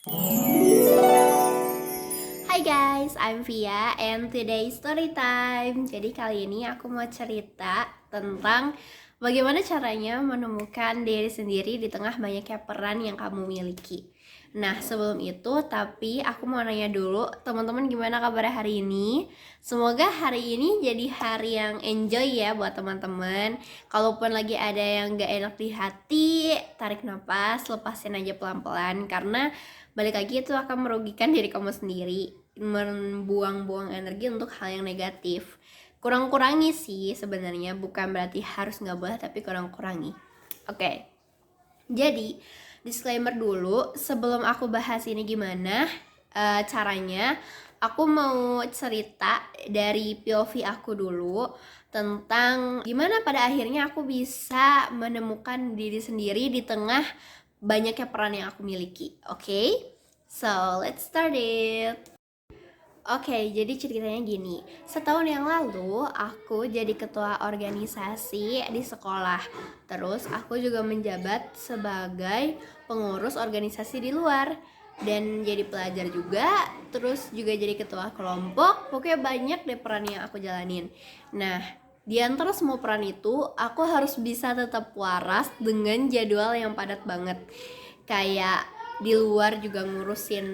Hai guys, I'm Via and today story time. Jadi kali ini aku mau cerita tentang bagaimana caranya menemukan diri sendiri di tengah banyaknya peran yang kamu miliki. Nah, sebelum itu tapi aku mau nanya dulu, teman-teman gimana kabar hari ini? Semoga hari ini jadi hari yang enjoy ya buat teman-teman. Kalaupun lagi ada yang gak enak di hati, tarik nafas, lepasin aja pelan-pelan karena balik lagi itu akan merugikan diri kamu sendiri, membuang-buang energi untuk hal yang negatif. Kurang-kurangi sih sebenarnya, bukan berarti harus nggak boleh, tapi kurang-kurangi. Oke, jadi disclaimer dulu sebelum aku bahas ini gimana caranya. Aku mau cerita dari POV aku dulu tentang gimana pada akhirnya aku bisa menemukan diri sendiri di tengah banyaknya peran yang aku miliki. Oke? So, let's start it. Oke, jadi ceritanya gini. Setahun yang lalu, aku jadi ketua organisasi di sekolah. Terus, aku juga menjabat sebagai pengurus organisasi di luar. Dan jadi pelajar juga, terus juga jadi ketua kelompok. Pokoknya banyak deh peran yang aku jalanin. Nah, di antara semua peran itu, aku harus bisa tetap waras dengan jadwal yang padat banget. Kayak di luar juga ngurusin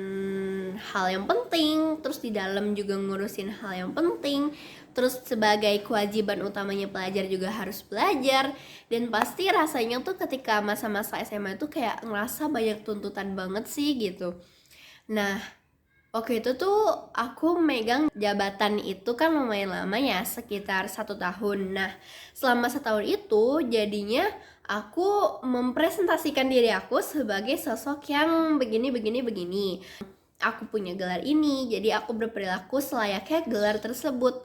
hal yang penting, terus di dalam juga ngurusin hal yang penting, terus sebagai kewajiban utamanya pelajar juga harus belajar. Dan pasti rasanya tuh ketika masa-masa SMA itu kayak ngerasa banyak tuntutan banget sih gitu. Nah, oke, itu tuh aku megang jabatan itu kan lumayan lama ya, sekitar 1 tahun. Nah, selama setahun itu jadinya aku mempresentasikan diri aku sebagai sosok yang begini, begini, begini. Aku punya gelar ini, jadi aku berperilaku selayaknya gelar tersebut.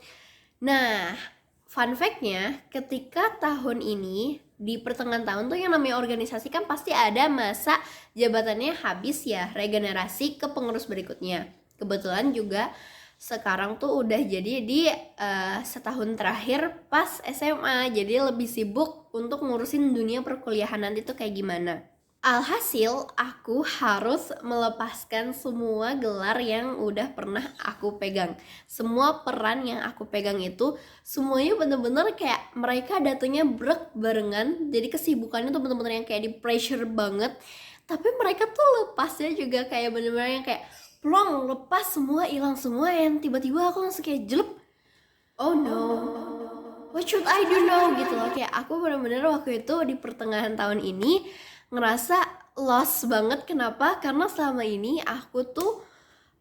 Nah, fun fact-nya, ketika tahun ini di pertengahan tahun tuh yang namanya organisasi kan pasti ada masa jabatannya habis ya, regenerasi ke pengurus berikutnya. Kebetulan juga sekarang tuh udah jadi di setahun terakhir pas SMA, jadi lebih sibuk untuk ngurusin dunia perkuliahan nanti tuh kayak gimana. Alhasil, aku harus melepaskan semua gelar yang udah pernah aku pegang. Semua peran yang aku pegang itu, semuanya bener-bener kayak mereka datangnya brek barengan. Jadi kesibukannya tuh bener-bener yang kayak di pressure banget. Tapi mereka tuh lepasnya juga kayak bener-bener yang kayak plong, lepas semua, hilang semua. Yang tiba-tiba aku langsung kayak jelek. Oh no, what should I do now gitu loh. Kayak aku bener-bener waktu itu di pertengahan tahun ini ngerasa lost banget. Kenapa? Karena selama ini aku tuh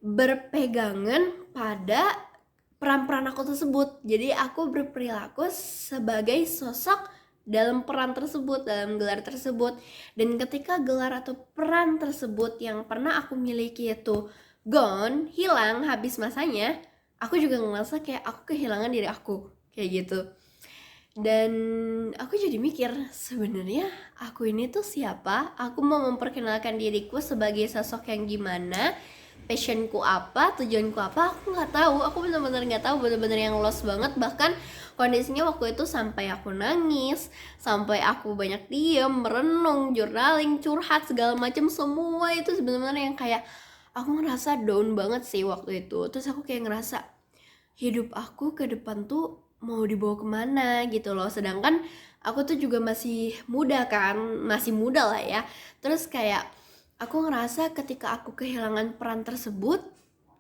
berpegangan pada peran-peran aku tersebut. Jadi aku berperilaku sebagai sosok dalam peran tersebut, dalam gelar tersebut. Dan ketika gelar atau peran tersebut yang pernah aku miliki itu gone, hilang, habis masanya, aku juga ngerasa kayak aku kehilangan diri aku, kayak gitu. Dan aku jadi mikir, sebenarnya aku ini tuh siapa? Aku mau memperkenalkan diriku sebagai sosok yang gimana? Passionku apa? Tujuanku apa? Aku nggak tahu. Aku benar-benar nggak tahu. Benar-benar yang lost banget. Bahkan kondisinya waktu itu sampai aku nangis, sampai aku banyak diem, merenung, journaling, curhat segala macam. Semua itu sebenarnya yang kayak aku ngerasa down banget sih waktu itu. Terus aku kayak ngerasa hidup aku ke depan tuh mau dibawa kemana gitu loh. Sedangkan aku tuh juga masih muda kan, masih muda lah ya. Terus kayak aku ngerasa ketika aku kehilangan peran tersebut,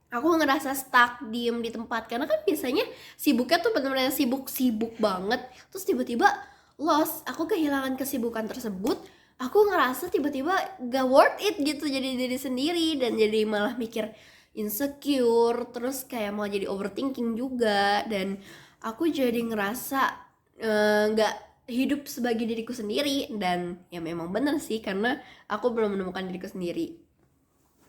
aku ngerasa stuck, diem di tempat. Karena kan biasanya sibuknya tuh bener-bener sibuk-sibuk banget. Terus tiba-tiba lost, aku kehilangan kesibukan tersebut. Aku ngerasa tiba-tiba gak worth it gitu jadi diri sendiri. Dan jadi malah mikir insecure, terus kayak mau jadi overthinking juga. Dan aku jadi ngerasa gak hidup sebagai diriku sendiri. Dan ya memang bener sih, karena aku belum menemukan diriku sendiri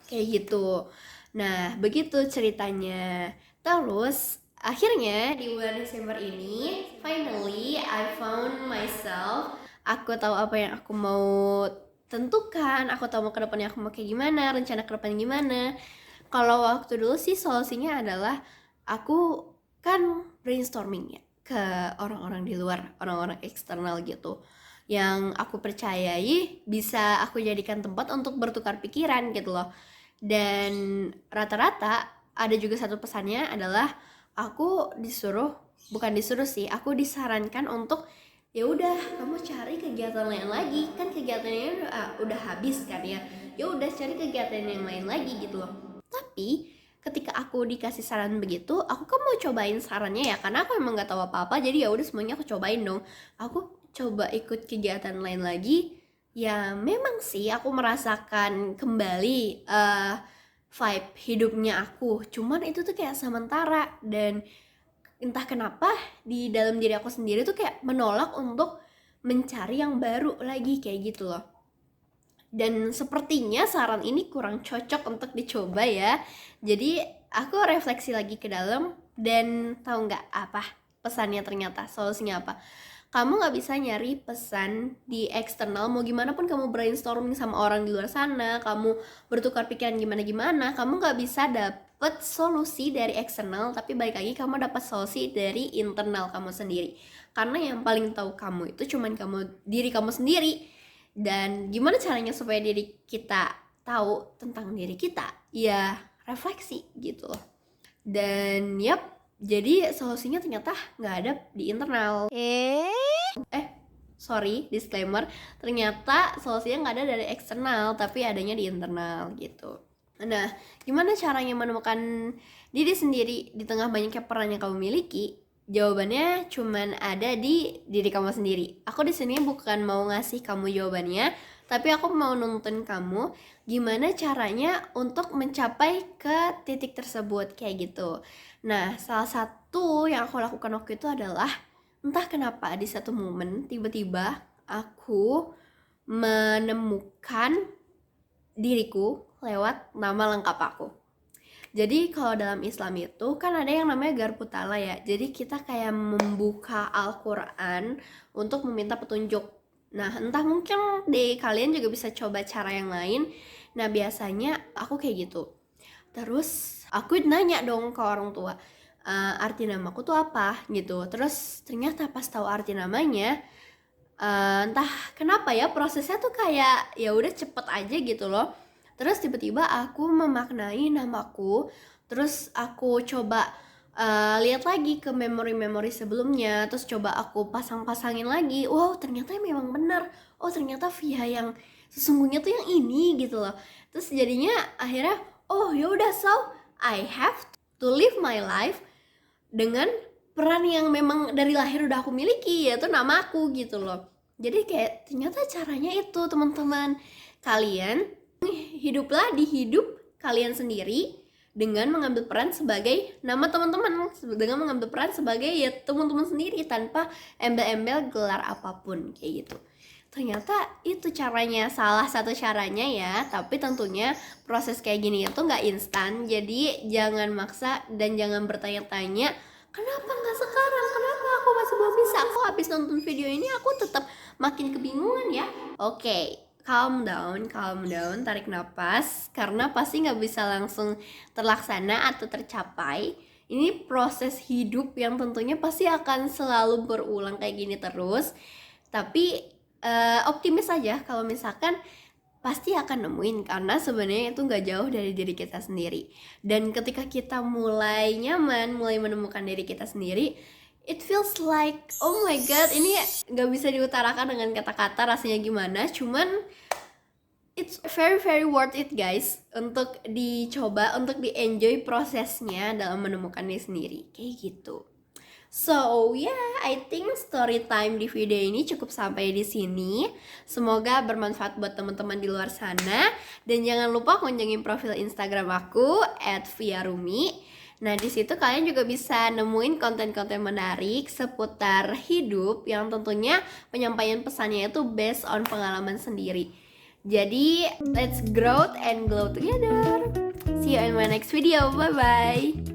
kayak gitu. Nah, begitu ceritanya. Terus akhirnya di bulan Desember ini, finally I found myself. Aku tahu apa yang aku mau tentukan, aku tahu mau ke depannya aku mau kayak gimana, rencana ke depan gimana. Kalau waktu dulu sih solusinya adalah aku kan brainstorming ya ke orang-orang di luar, orang-orang eksternal gitu, yang aku percayai bisa aku jadikan tempat untuk bertukar pikiran gitu loh. Dan rata-rata ada juga satu pesannya adalah aku disarankan untuk ya udah kamu cari kegiatan lain lagi, kan kegiatannya udah habis kan ya udah cari kegiatan yang lain lagi gitu loh. Tapi ketika aku dikasih saran begitu, aku kan mau cobain sarannya ya, karena aku emang nggak tahu apa-apa, jadi ya udah semuanya aku cobain dong. Aku coba ikut kegiatan lain lagi, ya memang sih aku merasakan kembali vibe hidupnya aku, cuman itu tuh kayak sementara, dan entah kenapa di dalam diri aku sendiri tuh kayak menolak untuk mencari yang baru lagi kayak gitu loh. Dan sepertinya saran ini kurang cocok untuk dicoba ya. Jadi aku refleksi lagi ke dalam, dan tahu nggak apa pesannya, ternyata solusinya apa? Kamu nggak bisa nyari pesan di eksternal, mau gimana pun kamu brainstorming sama orang di luar sana, kamu bertukar pikiran gimana-gimana, kamu nggak bisa dapet solusi dari eksternal, tapi balik lagi kamu dapat solusi dari internal kamu sendiri. Karena yang paling tahu kamu itu cuman diri kamu sendiri. Dan gimana caranya supaya diri kita tahu tentang diri kita? Ya refleksi gitu loh. Dan jadi solusinya ternyata nggak ada di internal. Sorry, disclaimer, ternyata solusinya nggak ada dari eksternal, tapi adanya di internal gitu. Nah, gimana caranya menemukan diri sendiri di tengah banyaknya peran yang kamu miliki? Jawabannya cuman ada di diri kamu sendiri. Aku di sini bukan mau ngasih kamu jawabannya, tapi aku mau nuntun kamu gimana caranya untuk mencapai ke titik tersebut kayak gitu. Nah, salah satu yang aku lakukan waktu itu adalah, entah kenapa di satu momen tiba-tiba aku menemukan diriku lewat nama lengkap aku. Jadi kalau dalam Islam itu kan ada yang namanya Garputala ya. Jadi kita kayak membuka Al-Quran untuk meminta petunjuk. Nah, entah mungkin di kalian juga bisa coba cara yang lain. Nah, biasanya aku kayak gitu. Terus aku nanya dong ke orang tua, arti namaku tuh apa gitu. Terus ternyata pas tahu arti namanya, entah kenapa ya prosesnya tuh kayak ya udah cepet aja gitu loh. Terus tiba-tiba aku memaknai namaku, terus aku coba lihat lagi ke memori-memori sebelumnya, terus coba aku pasang-pasangin lagi. Wow, ternyata memang benar. Oh, ternyata Via yang sesungguhnya tuh yang ini gitu loh. Terus jadinya akhirnya, oh ya udah, so I have to live my life dengan peran yang memang dari lahir udah aku miliki, yaitu namaku gitu loh. Jadi kayak ternyata caranya itu, teman-teman. Kalian hiduplah di hidup kalian sendiri dengan mengambil peran sebagai nama teman-teman, dengan mengambil peran sebagai ya teman-teman sendiri tanpa embel-embel gelar apapun kayak gitu. Ternyata itu caranya, salah satu caranya ya, tapi tentunya proses kayak gini itu nggak instan. Jadi jangan maksa dan jangan bertanya-tanya kenapa nggak sekarang, kenapa aku masih belum bisa. Aku habis nonton video ini aku tetap makin kebingungan ya. Oke, calm down, tarik nafas, karena pasti nggak bisa langsung terlaksana atau tercapai. Ini proses hidup yang tentunya pasti akan selalu berulang kayak gini terus. Tapi optimis aja kalau misalkan pasti akan nemuin, karena sebenarnya itu nggak jauh dari diri kita sendiri. Dan ketika kita mulai nyaman, mulai menemukan diri kita sendiri, it feels like, oh my god, ini gak bisa diutarakan dengan kata-kata rasanya gimana. Cuman it's very very worth it guys, untuk dicoba, untuk di-enjoy prosesnya dalam menemukan diri sendiri kayak gitu. So yeah, I think story time di video ini cukup sampai di sini. Semoga bermanfaat buat teman-teman di luar sana. Dan jangan lupa kunjungin profil Instagram aku @viarumi. Nah, di situ kalian juga bisa nemuin konten-konten menarik seputar hidup yang tentunya penyampaian pesannya itu based on pengalaman sendiri. Jadi, let's grow and glow together. See you in my next video. Bye-bye.